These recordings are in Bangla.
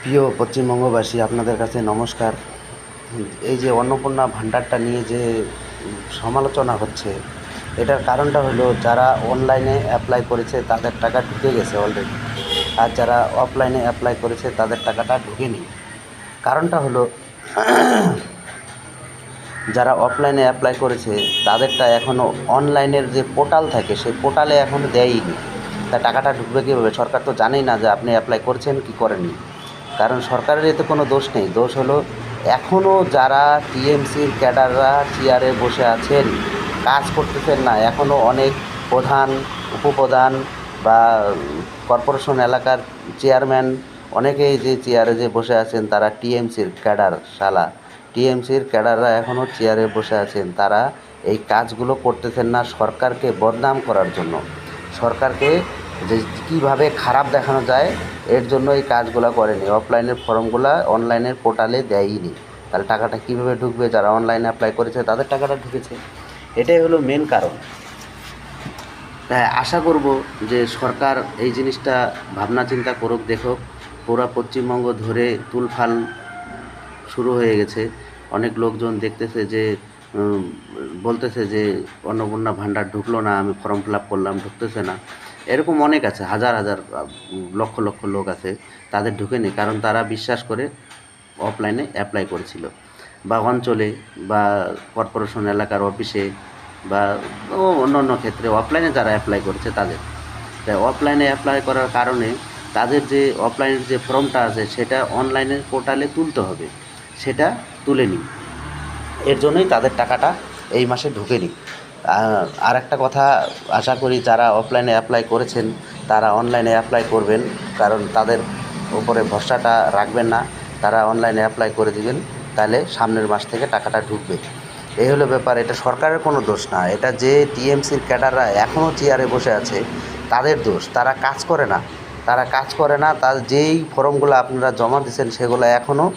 প্রিয় পশ্চিমবঙ্গবাসী, আপনাদের কাছে নমস্কার। এই যে অন্নপূর্ণা ভাণ্ডারটা নিয়ে যে সমালোচনা হচ্ছে, এটার কারণটা হলো যারা অনলাইনে অ্যাপ্লাই করেছে তাদের টাকা ঢুকে গেছে অলরেডি, আর যারা অফলাইনে অ্যাপ্লাই করেছে তাদের টাকাটা ঢুকেনি। কারণটা হলো যারা অফলাইনে অ্যাপ্লাই করেছে তাদেরটা এখনও অনলাইনের যে পোর্টাল থাকে সেই পোর্টালে এখনও দেয়নি। তা টাকাটা ঢুকবে কীভাবে? সরকার তো জানেই না যে আপনি অ্যাপ্লাই করেছেন কি করেননি। কারণ সরকারের এতে কোনো দোষ নেই। দোষ হলো এখনও যারা টিএমসির ক্যাডাররা চেয়ারে বসে আছেন, কাজ করতেছেন না। এখনও অনেক প্রধান, উপপ্রধান বা কর্পোরেশন এলাকার চেয়ারম্যান অনেকেই যে চেয়ারে যে বসে আছেন তারা টিএমসির ক্যাডার শালা। টিএমসির ক্যাডাররা এখনও চেয়ারে বসে আছেন। তারা এই কাজগুলো করতেছেন না সরকারকে বদনাম করার জন্য, সরকারকে যে কীভাবে খারাপ দেখানো যায় এর জন্য এই কাজগুলো করেনি। অফলাইনের ফর্মগুলো অনলাইনের পোর্টালে দেয়নি। তাহলে টাকাটা কীভাবে ঢুকবে? যারা অনলাইনে অ্যাপ্লাই করেছে তাদের টাকাটা ঢুকেছে। এটাই হলো মেন কারণ। তাই আশা করব যে সরকার এই জিনিসটা ভাবনা চিন্তা করুক, দেখুক। পুরা পশ্চিমবঙ্গ ধরে তুলফাল শুরু হয়ে গেছে। অনেক লোকজন দেখতেছে যে বলতেছে যে অন্নপূর্ণা ভাণ্ডার ঢুকলো না, আমি ফর্ম ফিল আপ করলাম, ঢুকতেছে না। এরকম অনেক আছে, হাজার হাজার লক্ষ লক্ষ লোক আছে, তাদের ঢুকেনি। কারণ তারা বিশ্বাস করে অফলাইনে অ্যাপ্লাই করেছিল, বা অঞ্চলে বা কর্পোরেশন এলাকার অফিসে বা অন্য অন্য ক্ষেত্রে অফলাইনে যারা অ্যাপ্লাই করেছে তাদের। তাই অফলাইনে অ্যাপ্লাই করার কারণে তাদের যে অফলাইনের যে ফর্মটা আছে সেটা অনলাইনের পোর্টালে তুলতে হবে, সেটা তুলেনি। এর জন্যই তাদের টাকাটা এই মাসে ঢোকেনি। আর একটা কথা, আশা করি যারা অফলাইনে অ্যাপ্লাই করেছেন তারা অনলাইনে অ্যাপ্লাই করবেন। কারণ তাদের উপরে ভরসাটা রাখবেন না, তারা অনলাইনে অ্যাপ্লাই করে দিবেন, তাহলে সামনের মাস থেকে টাকাটা ঢুকবে। এই হলো ব্যাপার। এটা সরকারের কোনো দোষ না, এটা যে টিএমসির ক্যাডাররা এখনও চেয়ারে বসে আছে তাদের দোষ। তারা কাজ করে না, তারা কাজ করে না। তার যেই ফর্মগুলো আপনারা জমা দিয়েছেন সেগুলো এখনও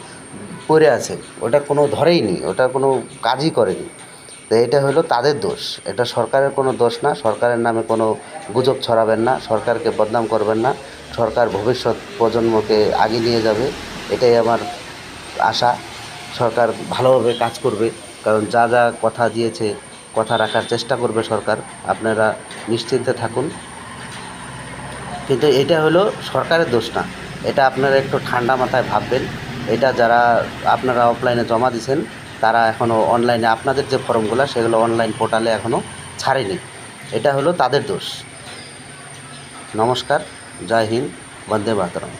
পড়ে আছে, ওটা কোনো ধরেইনি, ওটা কোনো কাজই করেনি। তো এটা হলো তাদের দোষ, এটা সরকারের কোনো দোষ না। সরকারের নামে কোনো গুজব ছড়াবেন না, সরকারকে বদনাম করবেন না। সরকার ভবিষ্যৎ প্রজন্মকে আগিয়ে নিয়ে যাবে, এটাই আমার আশা। সরকার ভালোভাবে কাজ করবে, কারণ যা যা কথা দিয়েছে কথা রাখার চেষ্টা করবে সরকার। আপনারা নিশ্চিন্তে থাকুন। কিন্তু এটা হলো সরকারের দোষ না, এটা আপনারা একটু ঠান্ডা মাথায় ভাববেন। এটা যারা আপনারা অফলাইনে জমা দিয়েছেন তারা এখনও অনলাইনে আপনাদের যে ফর্মগুলো সেগুলো অনলাইন পোর্টালে এখনও ছাড়েনি, এটা হলো তাদের দোষ। নমস্কার, জয় হিন্দ, বন্দে মাতরম।